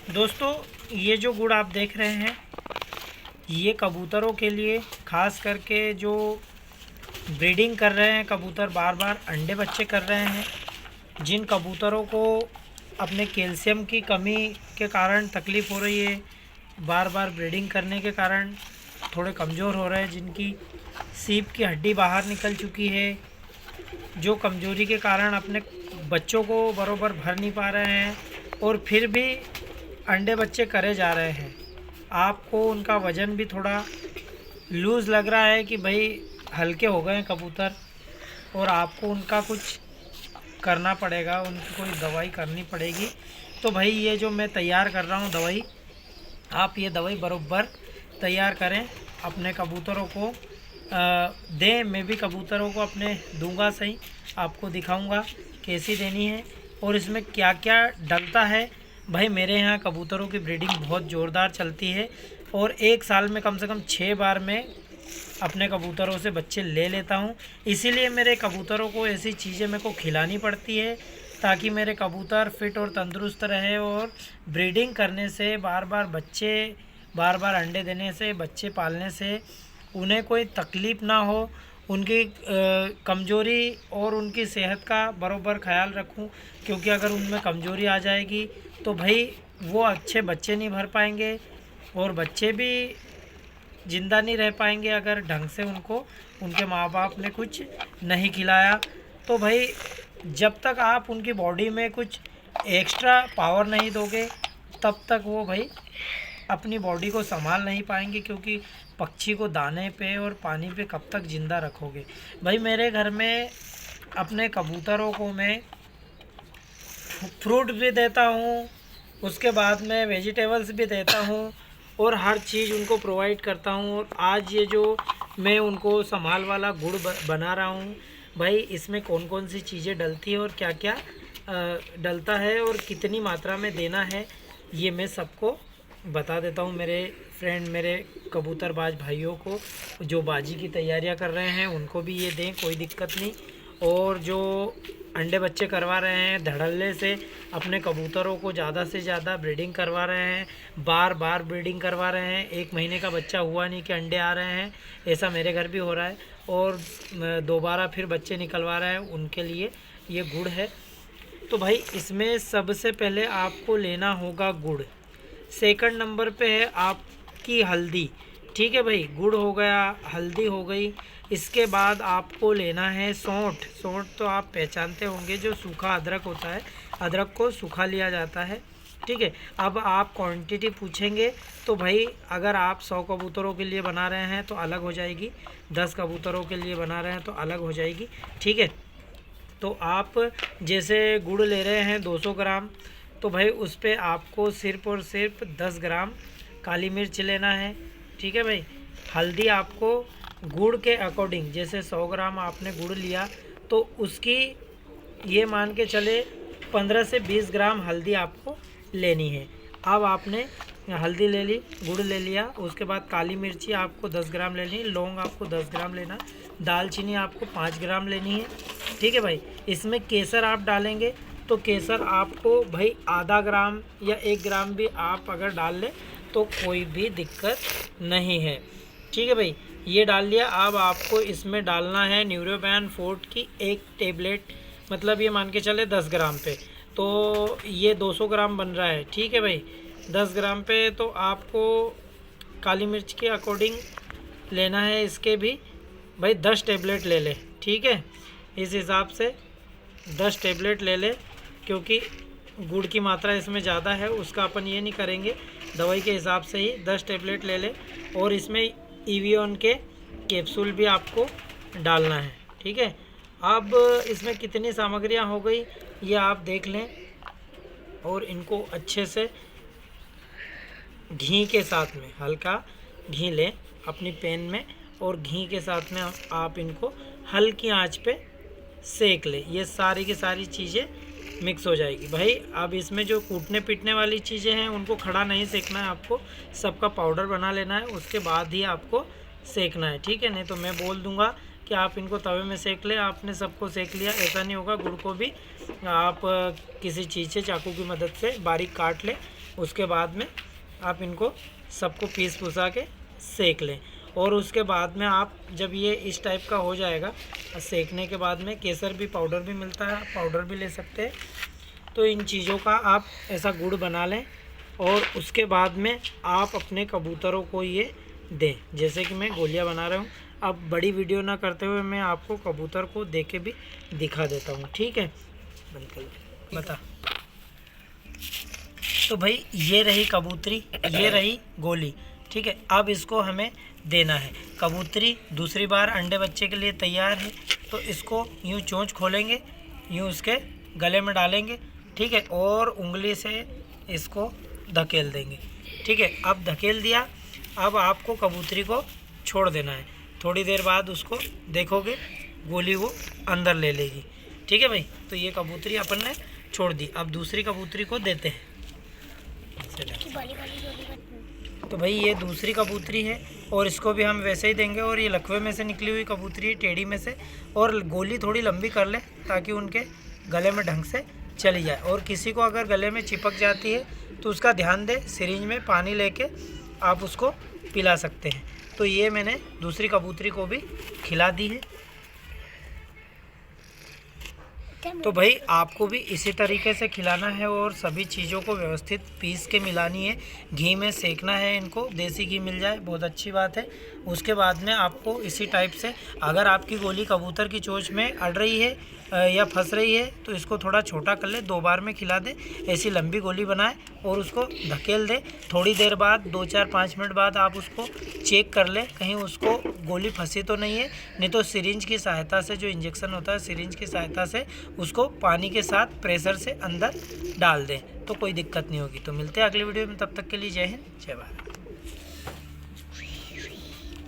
दोस्तों, ये जो गुड़ आप देख रहे हैं, ये कबूतरों के लिए ख़ास करके जो ब्रीडिंग कर रहे हैं, कबूतर बार बार अंडे बच्चे कर रहे हैं, जिन कबूतरों को अपने कैल्शियम की कमी के कारण तकलीफ़ हो रही है, बार बार ब्रीडिंग करने के कारण थोड़े कमज़ोर हो रहे हैं, जिनकी सीप की हड्डी बाहर निकल चुकी है, जो कमज़ोरी के कारण अपने बच्चों को बरोबर भर नहीं पा रहे हैं और फिर भी अंडे बच्चे करे जा रहे हैं। आपको उनका वज़न भी थोड़ा लूज़ लग रहा है कि भाई हल्के हो गए कबूतर, और आपको उनका कुछ करना पड़ेगा, उनकी कोई दवाई करनी पड़ेगी। तो भाई ये जो मैं तैयार कर रहा हूँ दवाई, आप ये दवाई बरोबर तैयार करें, अपने कबूतरों को दें। मैं भी कबूतरों को अपने दूंगा, सही आपको दिखाऊंगा कैसी देनी है और इसमें क्या क्या डलता है। भाई मेरे यहाँ कबूतरों की ब्रीडिंग बहुत ज़ोरदार चलती है और एक साल में कम से कम 6 बार मैं अपने कबूतरों से बच्चे ले लेता हूँ। इसीलिए मेरे कबूतरों को ऐसी चीज़ें मेरे को खिलानी पड़ती है ताकि मेरे कबूतर फिट और तंदुरुस्त रहे, और ब्रीडिंग करने से बार बार अंडे देने से, बच्चे पालने से उन्हें कोई तकलीफ़ ना हो, उनकी कमज़ोरी और उनकी सेहत का बरोबर ख्याल रखूं। क्योंकि अगर उनमें कमज़ोरी आ जाएगी तो भाई वो अच्छे बच्चे नहीं भर पाएंगे और बच्चे भी ज़िंदा नहीं रह पाएंगे अगर ढंग से उनको उनके माँ बाप ने कुछ नहीं खिलाया। तो भाई जब तक आप उनकी बॉडी में कुछ एक्स्ट्रा पावर नहीं दोगे तब तक वो भाई अपनी बॉडी को संभाल नहीं पाएंगे, क्योंकि पक्षी को दाने पे और पानी पे कब तक ज़िंदा रखोगे। भाई मेरे घर में अपने कबूतरों को मैं फ्रूट भी देता हूँ, उसके बाद में वेजिटेबल्स भी देता हूँ और हर चीज़ उनको प्रोवाइड करता हूँ। और आज ये जो मैं उनको संभाल वाला गुड़ बना रहा हूँ, भाई इसमें कौन कौन सी चीज़ें डलती है और क्या क्या डलता है और कितनी मात्रा में देना है, ये मैं सबको बता देता हूँ। मेरे फ्रेंड, मेरे कबूतरबाज भाइयों को जो बाजी की तैयारियाँ कर रहे हैं उनको भी ये दें, कोई दिक्कत नहीं। और जो अंडे बच्चे करवा रहे हैं, धड़ल्ले से अपने कबूतरों को ज़्यादा से ज़्यादा ब्रीडिंग करवा रहे हैं, बार बार ब्रीडिंग करवा रहे हैं, 1 महीने का बच्चा हुआ नहीं कि अंडे आ रहे हैं, ऐसा मेरे घर भी हो रहा है, और दोबारा फिर बच्चे निकलवा रहे हैं, उनके लिए ये गुड़ है। तो भाई इसमें सबसे पहले आपको लेना होगा गुड़, सेकंड नंबर पे है आपकी हल्दी। ठीक है भाई, गुड़ हो गया, हल्दी हो गई, इसके बाद आपको लेना है सौंठ। सौंठ तो आप पहचानते होंगे, जो सूखा अदरक होता है, अदरक को सूखा लिया जाता है। ठीक है, अब आप क्वांटिटी पूछेंगे तो भाई अगर आप 100 कबूतरों के लिए बना रहे हैं तो अलग हो जाएगी, 10 कबूतरों के लिए बना रहे हैं तो अलग हो जाएगी। ठीक है, तो आप जैसे गुड़ ले रहे हैं 200 ग्राम, तो भाई उस पर आपको सिर्फ़ और सिर्फ 10 ग्राम काली मिर्च लेना है। ठीक है भाई, हल्दी आपको गुड़ के अकॉर्डिंग, जैसे 100 ग्राम आपने गुड़ लिया तो उसकी ये मान के चले 15 से 20 ग्राम हल्दी आपको लेनी है। अब आपने हल्दी ले ली, गुड़ ले लिया, उसके बाद काली मिर्ची आपको 10 ग्राम लेनी है, लौंग आपको 10 ग्राम लेना, दालचीनी आपको 5 ग्राम लेनी है। ठीक है भाई, इसमें केसर आप डालेंगे तो केसर आपको भाई आधा ग्राम या 1 ग्राम भी आप अगर डाल लें तो कोई भी दिक्कत नहीं है। ठीक है भाई, ये डाल लिया। अब आपको इसमें डालना है न्यूरोबैन फोर्ट की 1 टेबलेट, मतलब ये मान के चले 10 ग्राम पे, तो ये 200 ग्राम बन रहा है। ठीक है भाई, 10 ग्राम पे तो आपको काली मिर्च के अकॉर्डिंग लेना है, इसके भी भाई 10 टेबलेट ले ले। ठीक है, इस हिसाब से 10 टेबलेट ले ले, क्योंकि गुड़ की मात्रा इसमें ज़्यादा है, उसका अपन ये नहीं करेंगे, दवाई के हिसाब से ही 10 टेबलेट ले ले। और इसमें ईवियन के कैप्सूल भी आपको डालना है। ठीक है, अब इसमें कितनी सामग्रियां हो गई ये आप देख लें, और इनको अच्छे से घी के साथ में, हल्का घी लें अपनी पैन में, और घी के साथ में आप इनको हल्की आंच पे सेक ले, ये सारी की सारी चीज़ें मिक्स हो जाएगी। भाई अब इसमें जो कूटने पीटने वाली चीज़ें हैं उनको खड़ा नहीं सेकना है, आपको सबका पाउडर बना लेना है, उसके बाद ही आपको सेकना है। ठीक है, नहीं तो मैं बोल दूंगा कि आप इनको तवे में सेक ले, आपने सबको सेक लिया, ऐसा नहीं होगा। गुड़ को भी आप किसी चीज़ से, चाकू की मदद से बारीक काट ले, उसके बाद में आप इनको सबको पीस पुसा के सेक लें। और उसके बाद में आप जब ये इस टाइप का हो जाएगा, सेकने के बाद में केसर भी पाउडर भी मिलता है, आप पाउडर भी ले सकते हैं। तो इन चीज़ों का आप ऐसा गुड़ बना लें और उसके बाद में आप अपने कबूतरों को ये दें। जैसे कि मैं गोलियां बना रहा हूँ। अब बड़ी वीडियो ना करते हुए मैं आपको कबूतर को दे के भी दिखा देता हूँ, ठीक है। बंद कर लो, बता। तो भाई ये रही कबूतरी, ये रही गोली, ठीक है। अब इसको हमें देना है। कबूतरी दूसरी बार अंडे बच्चे के लिए तैयार है। तो इसको यूँ चोंच खोलेंगे, यूँ उसके गले में डालेंगे, ठीक है, और उंगली से इसको धकेल देंगे, ठीक है। अब धकेल दिया, अब आपको कबूतरी को छोड़ देना है। थोड़ी देर बाद उसको देखोगे गोली वो अंदर ले लेगी, ठीक है भाई। तो ये कबूतरी अपन ने छोड़ दी। अब दूसरी कबूतरी को देते हैं। तो भाई ये दूसरी कबूतरी है और इसको भी हम वैसे ही देंगे। और ये लकवे में से निकली हुई कबूतरी है, टेढ़ी में से, और गोली थोड़ी लंबी कर ले ताकि उनके गले में ढंग से चली जाए। और किसी को अगर गले में चिपक जाती है तो उसका ध्यान दे, सिरिंज में पानी लेके आप उसको पिला सकते हैं। तो ये मैंने दूसरी कबूतरी को भी खिला दी है। तो भाई आपको भी इसी तरीके से खिलाना है और सभी चीज़ों को व्यवस्थित पीस के मिलानी है। घी में सेकना है इनको, देसी घी मिल जाए बहुत अच्छी बात है। उसके बाद में आपको इसी टाइप से, अगर आपकी गोली कबूतर की चोंच में अड़ रही है या फंस रही है तो इसको थोड़ा छोटा कर ले, 2 बार में खिला दे। ऐसी लंबी गोली बनाए और उसको धकेल दे। थोड़ी देर बाद 2, 4, 5 मिनट बाद आप उसको चेक कर ले कहीं उसको गोली फंसी तो नहीं है। नहीं तो सिरिंज की सहायता से, जो इंजेक्शन होता है सिरिंज की सहायता से उसको पानी के साथ प्रेशर से अंदर डाल दें तो कोई दिक्कत नहीं होगी। तो मिलते हैं अगली वीडियो में, तब तक के लिए जय हिंद, जय भारत।